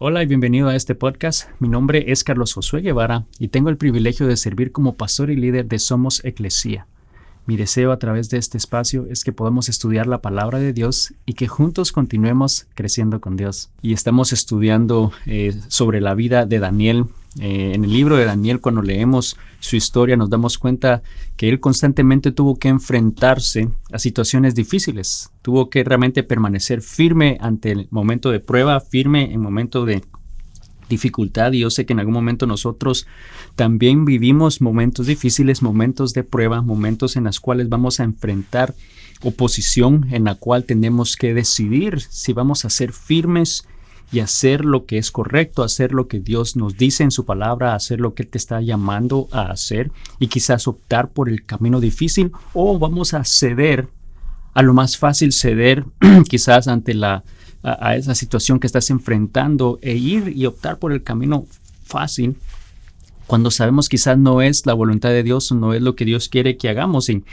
Hola y bienvenido a este podcast. Mi nombre es Carlos Josué Guevara y tengo el privilegio de servir como pastor y líder de Somos Eclesía. Mi deseo a través de este espacio es que podamos estudiar la palabra de Dios y que juntos continuemos creciendo con Dios. Y estamos estudiando sobre la vida de Daniel. En el libro de Daniel, cuando leemos su historia, nos damos cuenta que él constantemente tuvo que enfrentarse a situaciones difíciles. Tuvo que realmente permanecer firme ante el momento de prueba, firme en momento de dificultad. Y yo sé que en algún momento nosotros también vivimos momentos difíciles, momentos de prueba, momentos en los cuales vamos a enfrentar oposición, en la cual tenemos que decidir si vamos a ser firmes y hacer lo que es correcto, hacer lo que Dios nos dice en su palabra, hacer lo que Él te está llamando a hacer y quizás optar por el camino difícil, o vamos a ceder a lo más fácil, ceder quizás ante a esa situación que estás enfrentando e ir y optar por el camino fácil cuando sabemos quizás no es la voluntad de Dios o no es lo que Dios quiere que hagamos. Y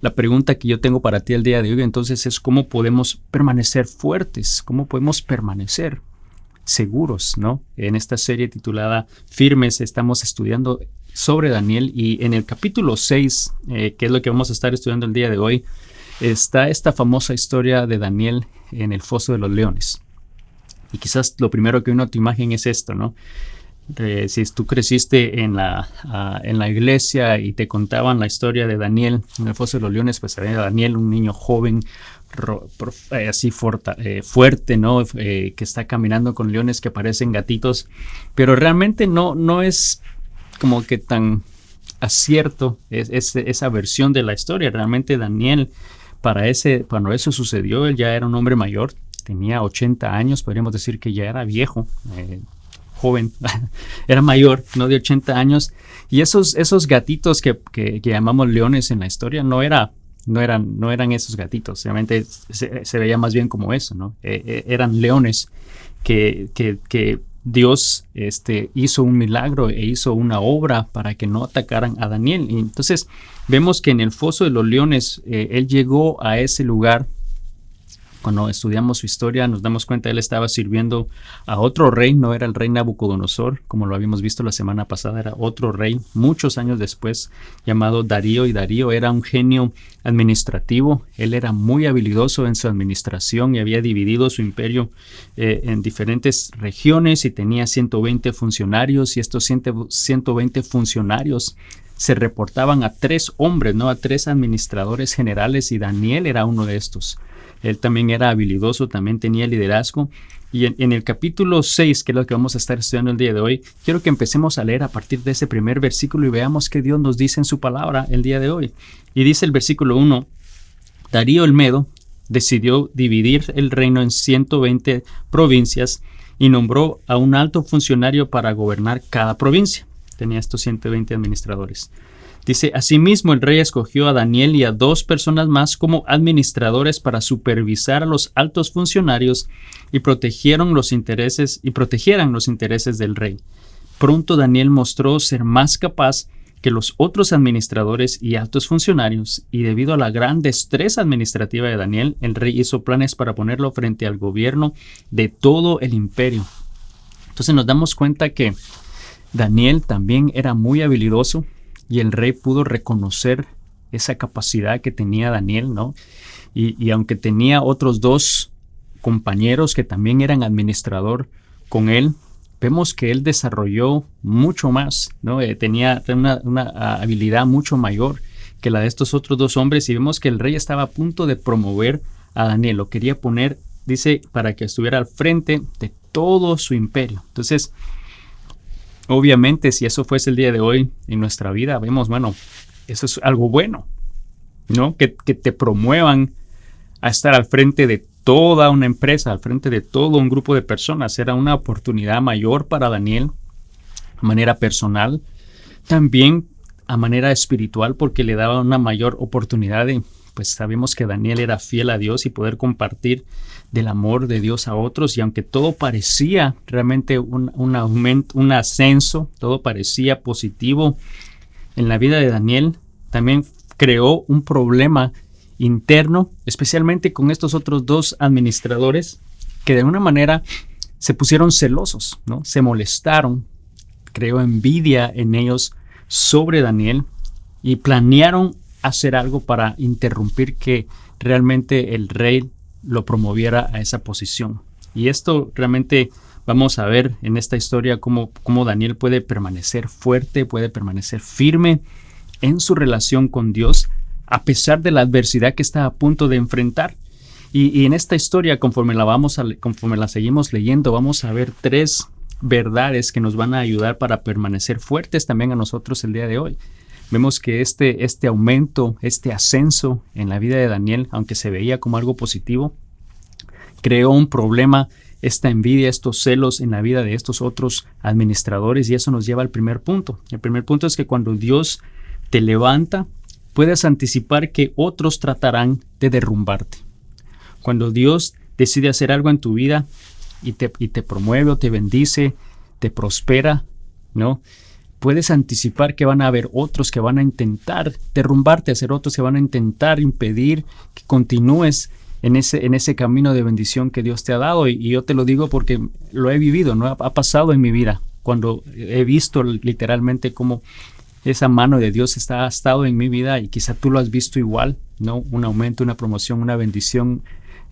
la pregunta que yo tengo para ti el día de hoy entonces es cómo podemos permanecer fuertes, cómo podemos permanecer seguros, ¿no? En esta serie titulada Firmes estamos estudiando sobre Daniel y en el capítulo 6, que es lo que vamos a estar estudiando el día de hoy, está esta famosa historia de Daniel en el foso de los leones. Y quizás lo primero que uno te imagina es esto, ¿no? Si tú creciste en la iglesia y te contaban la historia de Daniel en el foso de los leones, pues era Daniel, un niño joven, así fuerte, ¿no? Que está caminando con leones que parecen gatitos, pero realmente no es como que tan acierto esa versión de la historia. Realmente Daniel, cuando eso sucedió, él ya era un hombre mayor, tenía 80 años, podríamos decir que ya era viejo, joven, era mayor, no de 80 años, y esos gatitos que llamamos leones en la historia no eran esos gatitos, realmente se veía más bien como eso, ¿no? Eran leones que Dios hizo un milagro e hizo una obra para que no atacaran a Daniel. Y entonces vemos que en el foso de los leones él llegó a ese lugar. Cuando estudiamos su historia nos damos cuenta que él estaba sirviendo a otro rey, no era el rey Nabucodonosor, como lo habíamos visto la semana pasada, era otro rey muchos años después llamado Darío, y Darío era un genio administrativo. Él era muy habilidoso en su administración y había dividido su imperio en diferentes regiones y tenía 120 funcionarios, y estos 120 funcionarios se reportaban a 3 hombres, ¿no? A 3 administradores generales, y Daniel era uno de estos. Él también era habilidoso, también tenía liderazgo. Y en el capítulo 6, que es lo que vamos a estar estudiando el día de hoy, quiero que empecemos a leer a partir de ese primer versículo y veamos qué Dios nos dice en su palabra el día de hoy. Y dice el versículo 1, Darío el Medo decidió dividir el reino en 120 provincias y nombró a un alto funcionario para gobernar cada provincia. Tenía estos 120 administradores. Dice, asimismo el rey escogió a Daniel y a 2 personas más como administradores para supervisar a los altos funcionarios y protegieran los intereses del rey. Pronto Daniel mostró ser más capaz que los otros administradores y altos funcionarios, y debido a la gran destreza administrativa de Daniel, el rey hizo planes para ponerlo frente al gobierno de todo el imperio. Entonces nos damos cuenta que Daniel también era muy habilidoso, y el rey pudo reconocer esa capacidad que tenía Daniel, ¿no? Y aunque tenía otros 2 compañeros que también eran administrador con él, vemos que él desarrolló mucho más, ¿no? Tenía una habilidad mucho mayor que la de estos otros 2 hombres, y vemos que el rey estaba a punto de promover a Daniel. Lo quería poner, dice, para que estuviera al frente de todo su imperio. Entonces, obviamente, si eso fuese el día de hoy en nuestra vida, vemos, bueno, eso es algo bueno, ¿no? Que te promuevan a estar al frente de toda una empresa, al frente de todo un grupo de personas. Era una oportunidad mayor para Daniel, a manera personal, también a manera espiritual, porque le daba una mayor oportunidad de, pues sabemos que Daniel era fiel a Dios y poder compartir del amor de Dios a otros. Y aunque todo parecía realmente un aumento, un ascenso, todo parecía positivo en la vida de Daniel, también creó un problema interno, especialmente con estos otros 2 administradores que de alguna manera se pusieron celosos, ¿no? Se molestaron, creó envidia en ellos sobre Daniel y planearon hacer algo para interrumpir que realmente el rey lo promoviera a esa posición. Y esto realmente vamos a ver en esta historia cómo Daniel puede permanecer fuerte, puede permanecer firme en su relación con Dios a pesar de la adversidad que está a punto de enfrentar. Y en esta historia, conforme la seguimos leyendo, vamos a ver 3 verdades que nos van a ayudar para permanecer fuertes también a nosotros el día de hoy. Vemos que este aumento, este ascenso en la vida de Daniel, aunque se veía como algo positivo, creó un problema, esta envidia, estos celos en la vida de estos otros administradores, y eso nos lleva al primer punto. El primer punto es que cuando Dios te levanta, puedes anticipar que otros tratarán de derrumbarte. Cuando Dios decide hacer algo en tu vida y te promueve o te bendice, te prospera, ¿no? Puedes anticipar que van a haber otros que van a intentar derrumbarte, hacer otros que van a intentar impedir que continúes en ese camino de bendición que Dios te ha dado. Y yo te lo digo porque lo he vivido, ¿no? Ha pasado en mi vida, cuando he visto literalmente cómo esa mano de Dios ha estado en mi vida, y quizá tú lo has visto igual, ¿no? Un aumento, una promoción, una bendición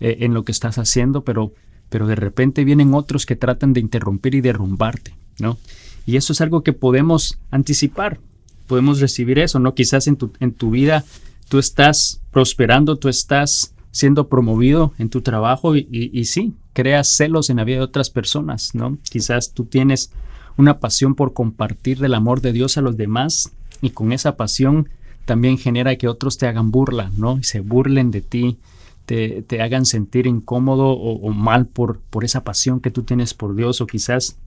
en lo que estás haciendo, pero de repente vienen otros que tratan de interrumpir y derrumbarte, ¿no? Y eso es algo que podemos anticipar, podemos recibir eso, ¿no? Quizás en tu vida tú estás prosperando, tú estás siendo promovido en tu trabajo y sí, creas celos en la vida de otras personas, ¿no? Quizás tú tienes una pasión por compartir del amor de Dios a los demás, y con esa pasión también genera que otros te hagan burla, ¿no? Y se burlen de ti, te hagan sentir incómodo o mal por esa pasión que tú tienes por Dios. O quizás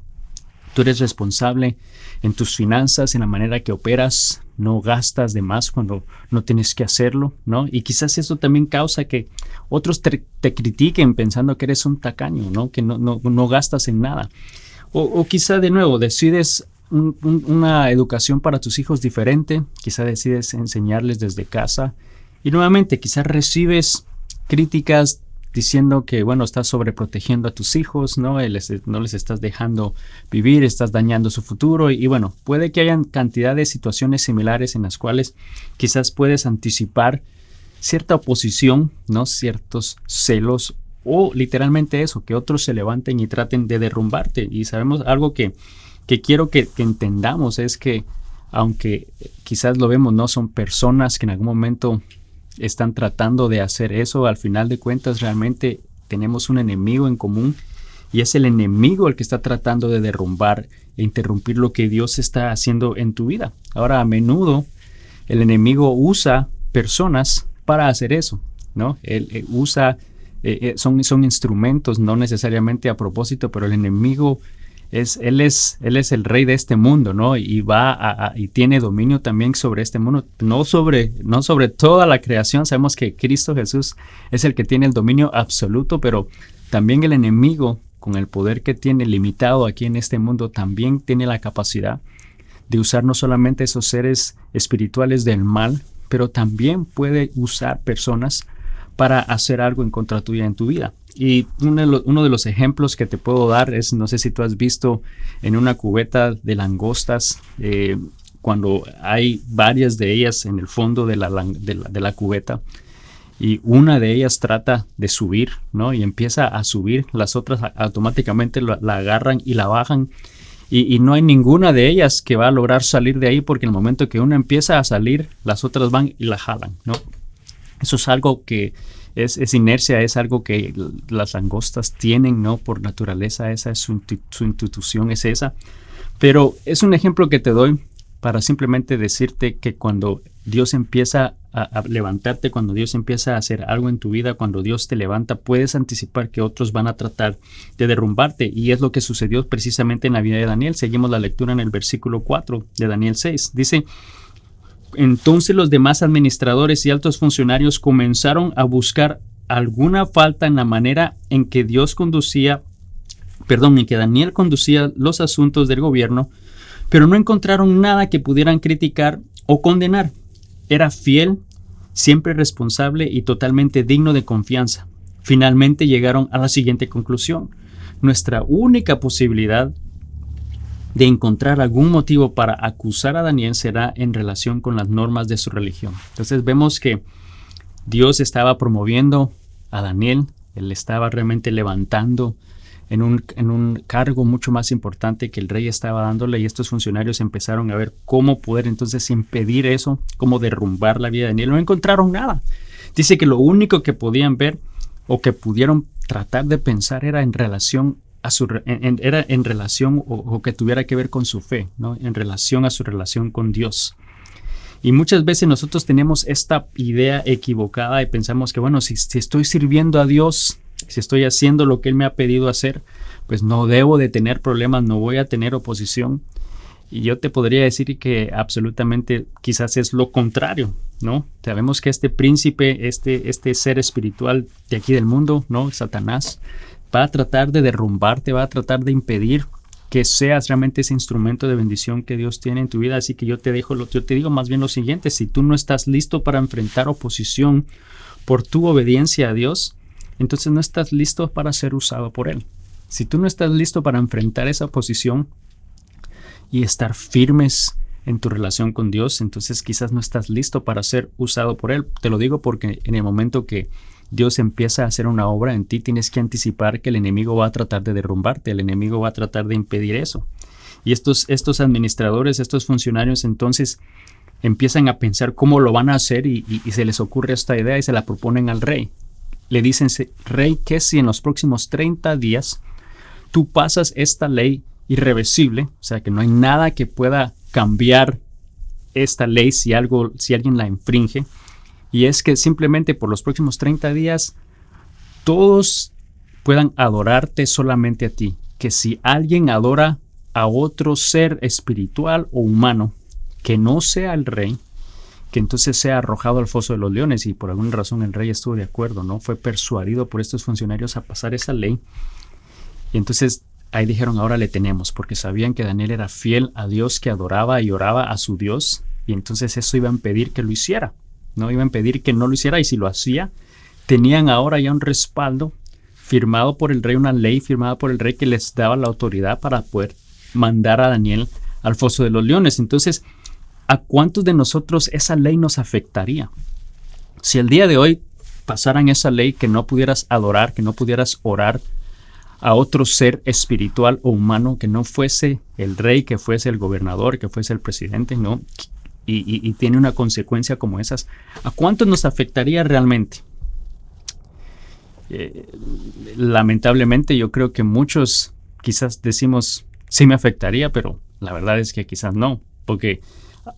tú eres responsable en tus finanzas, en la manera que operas, no gastas de más cuando no tienes que hacerlo, ¿no? Y quizás eso también causa que otros te critiquen pensando que eres un tacaño, ¿no? Que no gastas en nada. O quizá de nuevo decides una educación para tus hijos diferente, quizá decides enseñarles desde casa y nuevamente quizás recibes críticas diciendo que, bueno, estás sobreprotegiendo a tus hijos, ¿no? No les estás dejando vivir, estás dañando su futuro y bueno, puede que hayan cantidad de situaciones similares en las cuales quizás puedes anticipar cierta oposición, ¿no? Ciertos celos o literalmente eso, que otros se levanten y traten de derrumbarte. Y sabemos algo que quiero que entendamos es que aunque quizás lo vemos, no son personas que en algún momento están tratando de hacer eso, al final de cuentas realmente tenemos un enemigo en común y es el enemigo el que está tratando de derrumbar e interrumpir lo que Dios está haciendo en tu vida. Ahora, a menudo el enemigo usa personas para hacer eso, ¿no? Él usa, son instrumentos, no necesariamente a propósito, pero el enemigo él es el rey de este mundo, ¿no? Y y tiene dominio también sobre este mundo, no sobre toda la creación. Sabemos que Cristo Jesús es el que tiene el dominio absoluto, pero también el enemigo, con el poder que tiene limitado aquí en este mundo, también tiene la capacidad de usar no solamente esos seres espirituales del mal, pero también puede usar personas para hacer algo en contra tuya en tu vida. Y uno de los ejemplos que te puedo dar es, no sé si tú has visto en una cubeta de langostas, cuando hay varias de ellas en el fondo de la cubeta y una de ellas trata de subir, ¿no? Y empieza a subir, las otras automáticamente la agarran y la bajan y no hay ninguna de ellas que va a lograr salir de ahí, porque en el momento que una empieza a salir, las otras van y la jalan, ¿no? Eso es algo que es inercia, es algo que las langostas tienen, ¿no? Por naturaleza, esa es su institución, es esa. Pero es un ejemplo que te doy para simplemente decirte que cuando Dios empieza a levantarte, cuando Dios empieza a hacer algo en tu vida, cuando Dios te levanta, puedes anticipar que otros van a tratar de derrumbarte. Y es lo que sucedió precisamente en la vida de Daniel. Seguimos la lectura en el versículo 4 de Daniel 6. Dice: entonces los demás administradores y altos funcionarios comenzaron a buscar alguna falta en la manera en que en que Daniel conducía los asuntos del gobierno, pero no encontraron nada que pudieran criticar o condenar. Era fiel, siempre responsable y totalmente digno de confianza. Finalmente llegaron a la siguiente conclusión: nuestra única posibilidad de encontrar algún motivo para acusar a Daniel será en relación con las normas de su religión. Entonces vemos que Dios estaba promoviendo a Daniel, él estaba realmente levantando en un cargo mucho más importante que el rey estaba dándole, y estos funcionarios empezaron a ver cómo poder entonces impedir eso, cómo derrumbar la vida de Daniel. No encontraron nada. Dice que lo único que podían ver o que pudieron tratar de pensar era en relación a o que tuviera que ver con su fe, ¿no? En relación a su relación con Dios. Y muchas veces nosotros tenemos esta idea equivocada y pensamos que, bueno, si estoy sirviendo a Dios, si estoy haciendo lo que Él me ha pedido hacer, pues no debo de tener problemas, no voy a tener oposición. Y yo te podría decir que absolutamente quizás es lo contrario, ¿no? Sabemos que este príncipe, este ser espiritual de aquí del mundo, ¿no? Satanás, va a tratar de derrumbarte, va a tratar de impedir que seas realmente ese instrumento de bendición que Dios tiene en tu vida. Así que yo te digo más bien lo siguiente: si tú no estás listo para enfrentar oposición por tu obediencia a Dios, entonces no estás listo para ser usado por Él. Si tú no estás listo para enfrentar esa oposición y estar firmes en tu relación con Dios, entonces quizás no estás listo para ser usado por Él. Te lo digo porque en el momento que Dios empieza a hacer una obra en ti, tienes que anticipar que el enemigo va a tratar de derrumbarte, el enemigo va a tratar de impedir eso. Y estos administradores, estos funcionarios, entonces empiezan a pensar cómo lo van a hacer y se les ocurre esta idea y se la proponen al rey. Le dicen: rey, que si en los próximos 30 días tú pasas esta ley irreversible, o sea que no hay nada que pueda cambiar esta ley si alguien la infringe, y es que simplemente por los próximos 30 días todos puedan adorarte solamente a ti, que si alguien adora a otro ser espiritual o humano que no sea el rey, que entonces sea arrojado al foso de los leones. Y por alguna razón el rey estuvo de acuerdo, ¿no? Fue persuadido por estos funcionarios a pasar esa ley. Y entonces ahí dijeron: ahora le tenemos, porque sabían que Daniel era fiel a Dios, que adoraba y oraba a su Dios, y entonces eso iba a impedir que lo hiciera, ¿no? Iba a impedir que no lo hiciera, y si lo hacía, tenían ahora ya un respaldo firmado por el rey, una ley firmada por el rey que les daba la autoridad para poder mandar a Daniel al foso de los leones. Entonces, ¿a cuántos de nosotros esa ley nos afectaría? Si el día de hoy pasaran esa ley que no pudieras adorar, que no pudieras orar a otro ser espiritual o humano que no fuese el rey, que fuese el gobernador, que fuese el presidente, ¿no? Y tiene una consecuencia como esas, ¿a cuántos nos afectaría realmente? Lamentablemente yo creo que muchos quizás decimos: sí me afectaría, pero la verdad es que quizás no, porque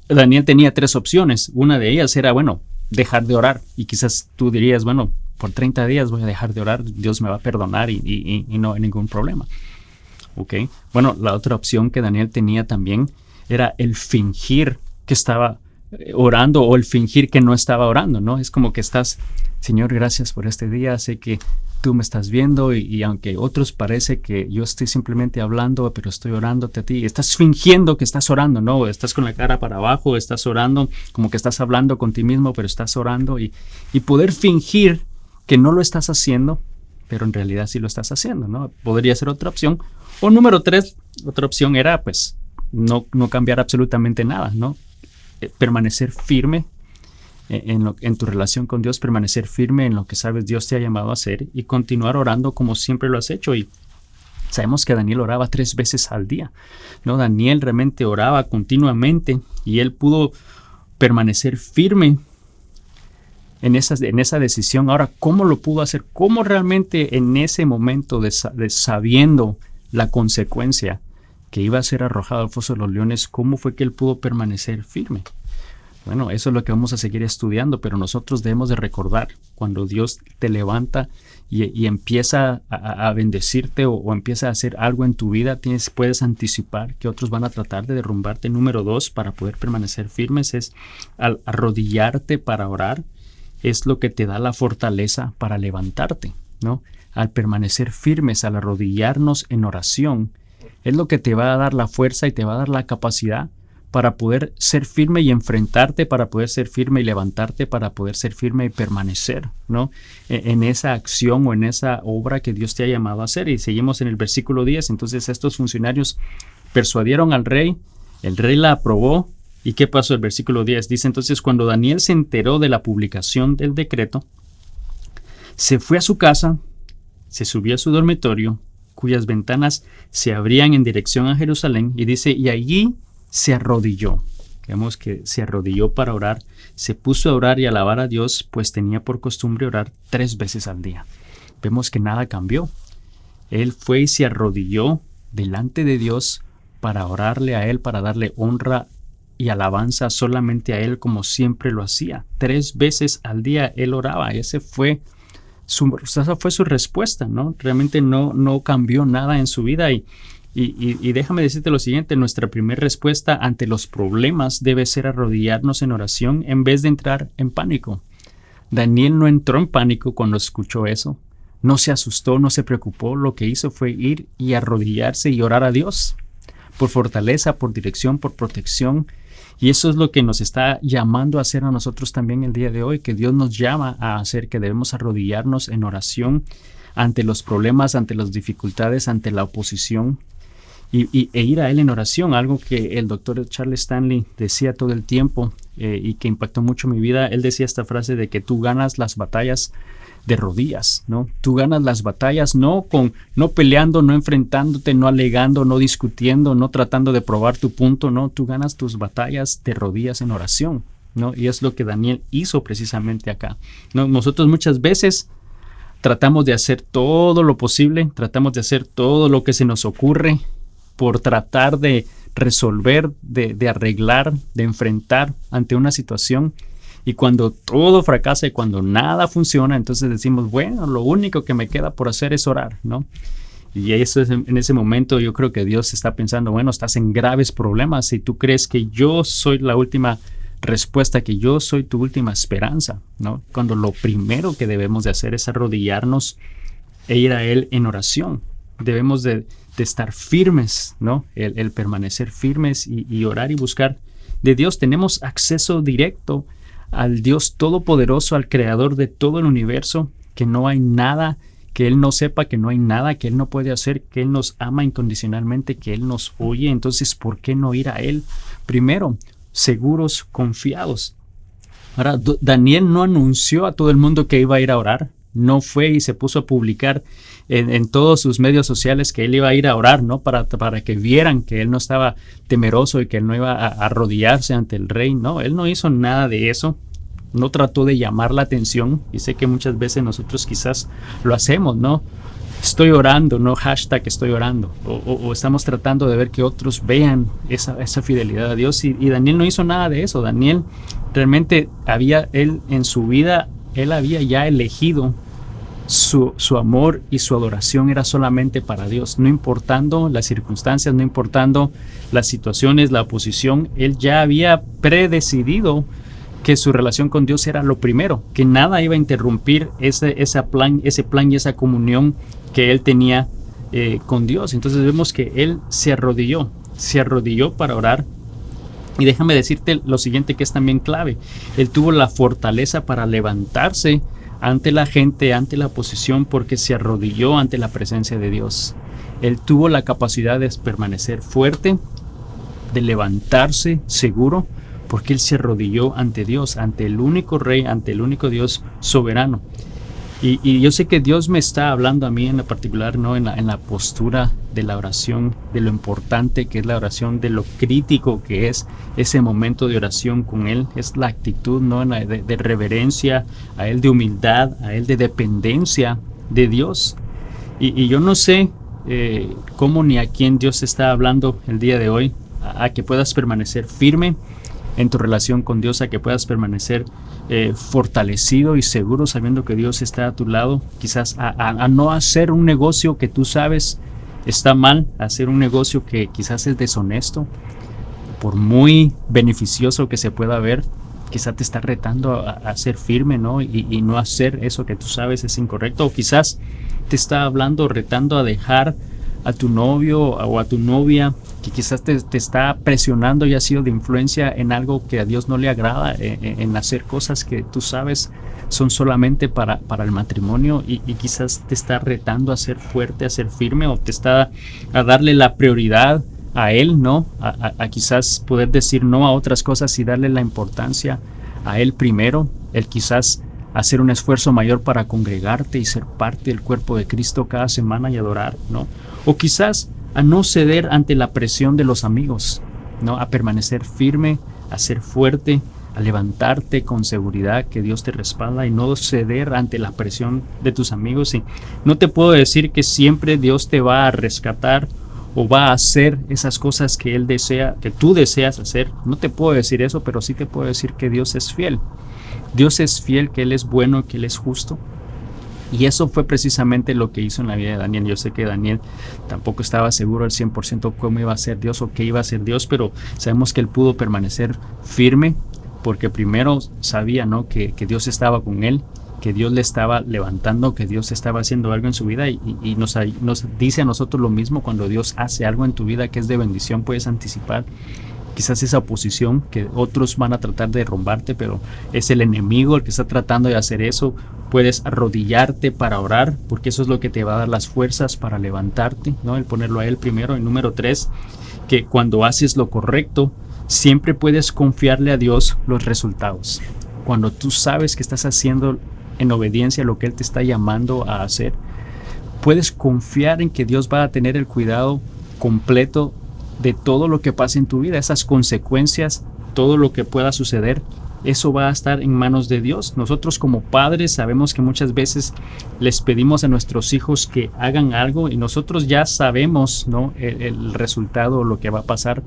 Daniel tenía 3 opciones. Una de ellas era, bueno, dejar de orar, y quizás tú dirías: bueno, por 30 días voy a dejar de orar, Dios me va a perdonar y no hay ningún problema. ¿Okay? Bueno, la otra opción que Daniel tenía también era el fingir que estaba orando o el fingir que no estaba orando, ¿no? Es como que estás: Señor, gracias por este día, sé que tú me estás viendo y aunque otros parece que yo estoy simplemente hablando, pero estoy orándote a ti. Estás fingiendo que estás orando, ¿no? Estás con la cara para abajo, estás orando como que estás hablando con ti mismo, pero estás orando, y poder fingir que no lo estás haciendo, pero en realidad sí lo estás haciendo, ¿no? Podría ser otra opción. O número 3, otra opción era pues no cambiar absolutamente nada, ¿no? Permanecer firme en tu relación con Dios, permanecer firme en lo que sabes Dios te ha llamado a hacer y continuar orando como siempre lo has hecho. Y sabemos que Daniel oraba 3 veces al día, ¿no? Daniel realmente oraba continuamente y él pudo permanecer firme en esa decisión. Ahora, ¿cómo lo pudo hacer? ¿Cómo realmente en ese momento de sabiendo la consecuencia que iba a ser arrojado al foso de los leones, cómo fue que él pudo permanecer firme? Bueno, eso es lo que vamos a seguir estudiando, pero nosotros debemos de recordar cuando Dios te levanta y empieza a bendecirte o empieza a hacer algo en tu vida, puedes anticipar que otros van a tratar de derrumbarte. Número 2, para poder permanecer firmes, es al arrodillarte para orar, es lo que te da la fortaleza para levantarte, ¿no? Al permanecer firmes, al arrodillarnos en oración, es lo que te va a dar la fuerza y te va a dar la capacidad para poder ser firme y enfrentarte, para poder ser firme y levantarte, para poder ser firme y permanecer, ¿no? En esa acción o en esa obra que Dios te ha llamado a hacer. Y seguimos en el versículo 10. Entonces estos funcionarios persuadieron al rey, el rey la aprobó. ¿Y qué pasó? El versículo 10 dice: entonces cuando Daniel se enteró de la publicación del decreto, se fue a su casa, se subió a su dormitorio, cuyas ventanas se abrían en dirección a Jerusalén, y dice, y allí se arrodilló. Vemos que se arrodilló para orar, se puso a orar y alabar a Dios, pues tenía por costumbre orar 3 veces al día. Vemos que nada cambió. Él fue y se arrodilló delante de Dios para orarle a Él, para darle honra y alabanza solamente a Él, como siempre lo hacía. 3 veces al día Él oraba. Esa fue su respuesta, ¿no? Realmente no cambió nada en su vida. Y déjame decirte lo siguiente: nuestra primera respuesta ante los problemas debe ser arrodillarnos en oración en vez de entrar en pánico. Daniel no entró en pánico cuando escuchó eso. No se asustó, no se preocupó. Lo que hizo fue ir y arrodillarse y orar a Dios por fortaleza, por dirección, por protección. Y eso es lo que nos está llamando a hacer a nosotros también el día de hoy, que Dios nos llama a hacer, que debemos arrodillarnos en oración ante los problemas, ante las dificultades, ante la oposición, e ir a Él en oración. Algo que el doctor Charles Stanley decía todo el tiempo y que impactó mucho mi vida. Él decía esta frase de que tú ganas las batallas de rodillas, ¿no? Tú ganas las batallas no peleando, no enfrentándote, no alegando, no discutiendo, no tratando de probar tu punto, no. Tú ganas tus batallas de rodillas en oración, ¿no? Y es lo que Daniel hizo precisamente acá, ¿no? Nosotros muchas veces tratamos de hacer todo lo posible, tratamos de hacer todo lo que se nos ocurre por tratar de resolver, de arreglar, de enfrentar ante una situación. Y cuando todo fracasa y cuando nada funciona, entonces decimos, bueno, lo único que me queda por hacer es orar, ¿no? Y eso es, en ese momento yo creo que Dios está pensando, bueno, estás en graves problemas y tú crees que yo soy la última respuesta, que yo soy tu última esperanza, ¿no? Cuando lo primero que debemos de hacer es arrodillarnos e ir a Él en oración. Debemos de estar firmes, ¿no? El permanecer firmes y orar y buscar de Dios. Tenemos acceso directo al Dios Todopoderoso, al Creador de todo el universo, que no hay nada que Él no sepa, que no hay nada que Él no puede hacer, que Él nos ama incondicionalmente, que Él nos oye. Entonces, ¿por qué no ir a Él? Primero, seguros, confiados. Ahora, Daniel no anunció a todo el mundo que iba a ir a orar. No fue y se puso a publicar en todos sus medios sociales que él iba a ir a orar, ¿no? Para que vieran que él no estaba temeroso y que él no iba a arrodillarse ante el rey. No, él no hizo nada de eso. No trató de llamar la atención. Y sé que muchas veces nosotros quizás lo hacemos, ¿no? Estoy orando, no hashtag estoy orando. O estamos tratando de ver que otros vean esa fidelidad a Dios. Y Daniel no hizo nada de eso. Daniel realmente él en su vida, él había ya elegido su amor y su adoración era solamente para Dios, no importando las circunstancias, no importando las situaciones, la oposición. Él ya había predecidido que su relación con Dios era lo primero, que nada iba a interrumpir ese plan y esa comunión que él tenía con Dios. Entonces vemos que él se arrodilló para orar. Y déjame decirte lo siguiente, que es también clave. Él tuvo la fortaleza para levantarse ante la gente, ante la oposición, porque se arrodilló ante la presencia de Dios. Él tuvo la capacidad de permanecer fuerte, de levantarse seguro, porque él se arrodilló ante Dios, ante el único Rey, ante el único Dios soberano. Y yo sé que Dios me está hablando a mí en particular, ¿no? En la postura de la oración, de lo importante que es la oración, de lo crítico que es ese momento de oración con Él. Es la actitud, ¿no? De reverencia a Él, de humildad a Él, de dependencia de Dios. Y yo no sé cómo ni a quién Dios está hablando el día de hoy, a que puedas permanecer firme en tu relación con Dios, a que puedas permanecer fortalecido y seguro sabiendo que Dios está a tu lado. Quizás a no hacer un negocio que tú sabes está mal, hacer un negocio que quizás es deshonesto, por muy beneficioso que se pueda ver, quizás te está retando a ser firme, ¿no? Y no hacer eso que tú sabes es incorrecto. O quizás te está hablando, retando a dejar a tu novio o a tu novia que quizás te está presionando y ha sido de influencia en algo que a Dios no le agrada, en hacer cosas que tú sabes son solamente para el matrimonio y quizás te está retando a ser fuerte, a ser firme, o te está a darle la prioridad a él, ¿no? A quizás poder decir no a otras cosas y darle la importancia a él primero, el quizás hacer un esfuerzo mayor para congregarte y ser parte del cuerpo de Cristo cada semana y adorar, ¿no? O quizás a no ceder ante la presión de los amigos, ¿no? A permanecer firme, a ser fuerte, a levantarte con seguridad que Dios te respalda y no ceder ante la presión de tus amigos. Y no te puedo decir que siempre Dios te va a rescatar o va a hacer esas cosas que Él desea, que tú deseas hacer. No te puedo decir eso, pero sí te puedo decir que Dios es fiel. Dios es fiel, que Él es bueno, que Él es justo. Y eso fue precisamente lo que hizo en la vida de Daniel. Yo sé que Daniel tampoco estaba seguro al 100% cómo iba a ser Dios o qué iba a ser Dios, pero sabemos que él pudo permanecer firme porque primero sabía, ¿no?, que Dios estaba con él, que Dios le estaba levantando, que Dios estaba haciendo algo en su vida y nos dice a nosotros lo mismo. Cuando Dios hace algo en tu vida que es de bendición, puedes anticipar quizás esa oposición que otros van a tratar de derrumbarte, pero es el enemigo el que está tratando de hacer eso. Puedes arrodillarte para orar, porque eso es lo que te va a dar las fuerzas para levantarte, ¿no? El ponerlo a Él primero. Y número 3, que cuando haces lo correcto, siempre puedes confiarle a Dios los resultados. Cuando tú sabes que estás haciendo en obediencia lo que Él te está llamando a hacer, puedes confiar en que Dios va a tener el cuidado completo de todo lo que pase en tu vida, esas consecuencias, todo lo que pueda suceder, eso va a estar en manos de Dios. Nosotros como padres sabemos que muchas veces les pedimos a nuestros hijos que hagan algo y nosotros ya sabemos, ¿no?, el resultado, lo que va a pasar,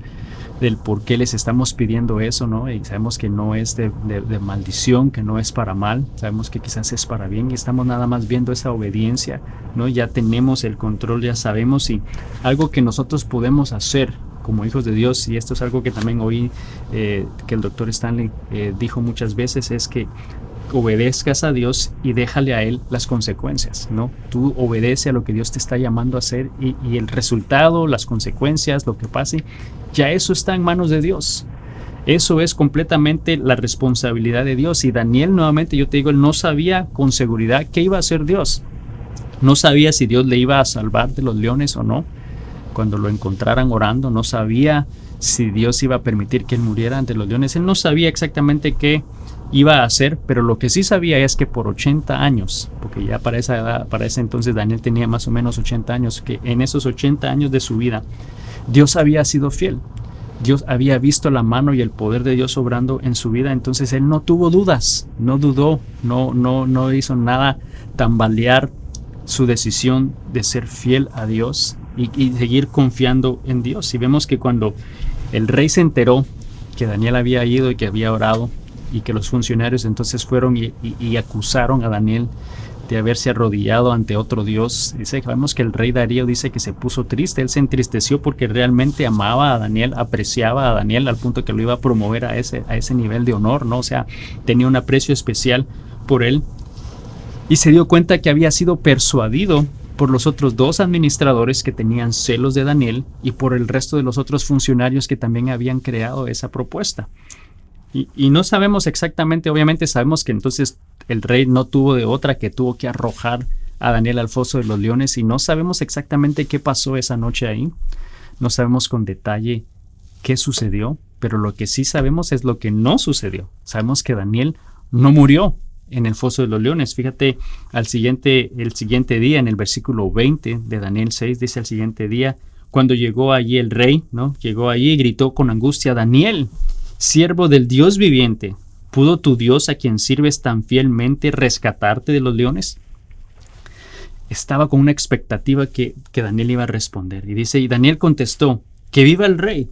del por qué les estamos pidiendo eso, ¿no? Y sabemos que no es de maldición, que no es para mal, sabemos que quizás es para bien y estamos nada más viendo esa obediencia, ¿no? Ya tenemos el control, ya sabemos, y algo que nosotros podemos hacer como hijos de Dios, y esto es algo que también oí que el doctor Stanley dijo muchas veces, es que obedezcas a Dios y déjale a Él las consecuencias, ¿no? Tú obedece a lo que Dios te está llamando a hacer y el resultado, las consecuencias, lo que pase, ya eso está en manos de Dios. Eso es completamente la responsabilidad de Dios. Y Daniel, nuevamente, yo te digo, él no sabía con seguridad qué iba a hacer Dios. No sabía si Dios le iba a salvar de los leones o no. Cuando lo encontraran orando, no sabía si Dios iba a permitir que él muriera ante los leones. Él no sabía exactamente qué iba a hacer, pero lo que sí sabía es que por 80 años, porque ya para esa edad, para ese entonces Daniel tenía más o menos 80 años, que en esos 80 años de su vida, Dios había sido fiel. Dios había visto la mano y el poder de Dios obrando en su vida. Entonces él no tuvo dudas, no dudó, no hizo nada tambalear su decisión de ser fiel a Dios y seguir confiando en Dios. Y vemos que cuando el rey se enteró que Daniel había ido y que había orado, y que los funcionarios entonces fueron y acusaron a Daniel de haberse arrodillado ante otro Dios. Sabemos que el rey Darío dice que se puso triste, él se entristeció porque realmente amaba a Daniel, apreciaba a Daniel al punto que lo iba a promover a ese nivel de honor, ¿no? O sea, tenía un aprecio especial por él, y se dio cuenta que había sido persuadido por los otros 2 administradores que tenían celos de Daniel y por el resto de los otros funcionarios que también habían creado esa propuesta. Y no sabemos exactamente, obviamente sabemos que entonces el rey no tuvo de otra, que tuvo que arrojar a Daniel al foso de los leones, y no sabemos exactamente qué pasó esa noche ahí, no sabemos con detalle qué sucedió, pero lo que sí sabemos es lo que no sucedió. Sabemos que Daniel no murió en el foso de los leones. Fíjate, el siguiente día, en el versículo 20 de Daniel 6, dice: al siguiente día, cuando llegó allí el rey, ¿no?, llegó allí y gritó con angustia: Daniel, siervo del Dios viviente, ¿pudo tu Dios, a quien sirves tan fielmente, rescatarte de los leones? Estaba con una expectativa que Daniel iba a responder. Y dice, y Daniel contestó: que viva el rey.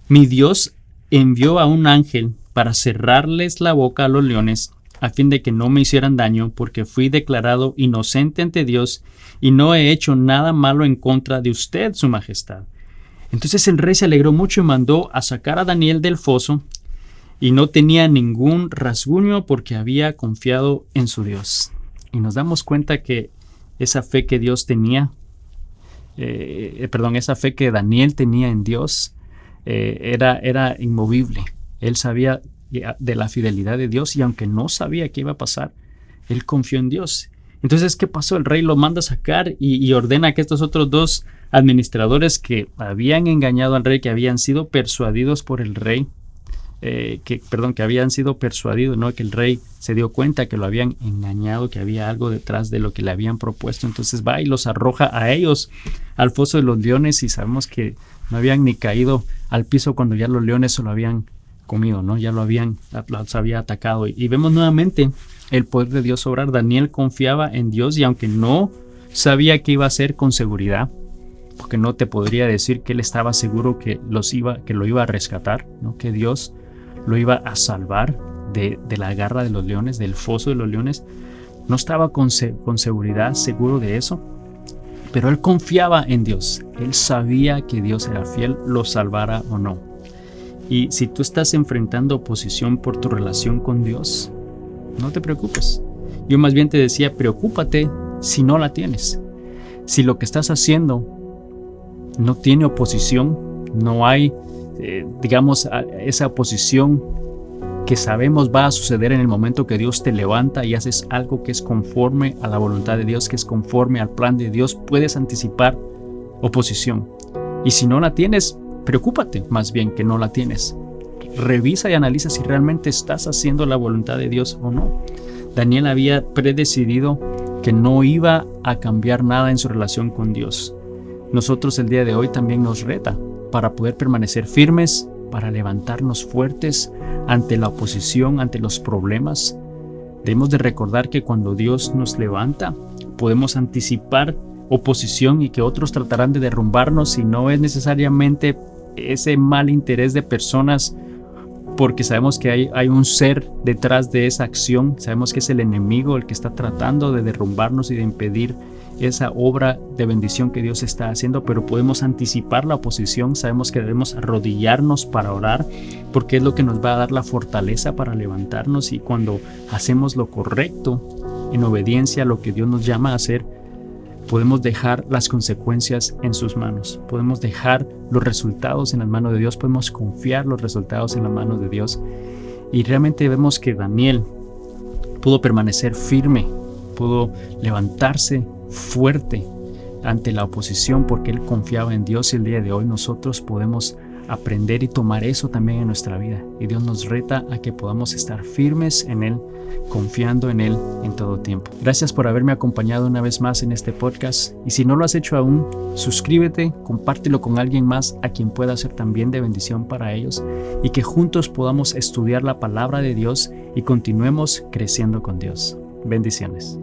Mi Dios envió a un ángel para cerrarles la boca a los leones, a fin de que no me hicieran daño, porque fui declarado inocente ante Dios y no he hecho nada malo en contra de usted, su majestad. Entonces el rey se alegró mucho y mandó a sacar a Daniel del foso, y no tenía ningún rasguño porque había confiado en su Dios. Y nos damos cuenta que esa fe que Dios tenía esa fe que Daniel tenía en Dios era inmovible. Él sabía de la fidelidad de Dios y aunque no sabía qué iba a pasar, él confió en Dios. Entonces, ¿qué pasó? El rey lo manda a sacar y ordena que estos otros dos administradores que habían engañado al rey, que habían sido persuadidos por el rey, que habían sido persuadidos, ¿no? Que el rey se dio cuenta que lo habían engañado, que había algo detrás de lo que le habían propuesto. Entonces va y los arroja a ellos al foso de los leones y sabemos que no habían ni caído al piso cuando ya los leones se lo habían comido, ¿no? Ya los había atacado. Y vemos nuevamente el poder de Dios obrar. Daniel confiaba en Dios y aunque no sabía qué iba a hacer con seguridad, porque no te podría decir que él estaba seguro que lo iba a rescatar, ¿no? Que Dios lo iba a salvar de la garra de los leones, del foso de los leones. No estaba con seguridad seguro de eso, pero él confiaba en Dios. Él sabía que Dios era fiel, lo salvara o no. Y si tú estás enfrentando oposición por tu relación con Dios, no te preocupes. Yo más bien te decía, preocúpate si no la tienes. Si lo que estás haciendo no tiene oposición, no hay, esa oposición que sabemos va a suceder en el momento que Dios te levanta y haces algo que es conforme a la voluntad de Dios, que es conforme al plan de Dios, puedes anticipar oposición. Y si no la tienes, preocúpate más bien que no la tienes. Revisa y analiza si realmente estás haciendo la voluntad de Dios o no. Daniel había predecidido que no iba a cambiar nada en su relación con Dios. Nosotros el día de hoy también nos reta para poder permanecer firmes, para levantarnos fuertes ante la oposición, ante los problemas. Debemos de recordar que cuando Dios nos levanta, podemos anticipar oposición y que otros tratarán de derrumbarnos y no es necesariamente ese mal interés de personas, porque sabemos que hay un ser detrás de esa acción. Sabemos que es el enemigo el que está tratando de derrumbarnos y de impedir esa obra de bendición que Dios está haciendo, pero podemos anticipar la oposición. Sabemos que debemos arrodillarnos para orar, porque es lo que nos va a dar la fortaleza para levantarnos, y cuando hacemos lo correcto en obediencia a lo que Dios nos llama a hacer, podemos dejar las consecuencias en sus manos, podemos dejar los resultados en las manos de Dios, podemos confiar los resultados en las manos de Dios. Y realmente vemos que Daniel pudo permanecer firme, pudo levantarse fuerte ante la oposición porque él confiaba en Dios, y el día de hoy nosotros podemos aprender y tomar eso también en nuestra vida. Y Dios nos reta a que podamos estar firmes en Él, confiando en Él en todo tiempo. Gracias por haberme acompañado una vez más en este podcast. Y si no lo has hecho aún, suscríbete, compártelo con alguien más a quien pueda ser también de bendición para ellos, y que juntos podamos estudiar la palabra de Dios y continuemos creciendo con Dios. Bendiciones.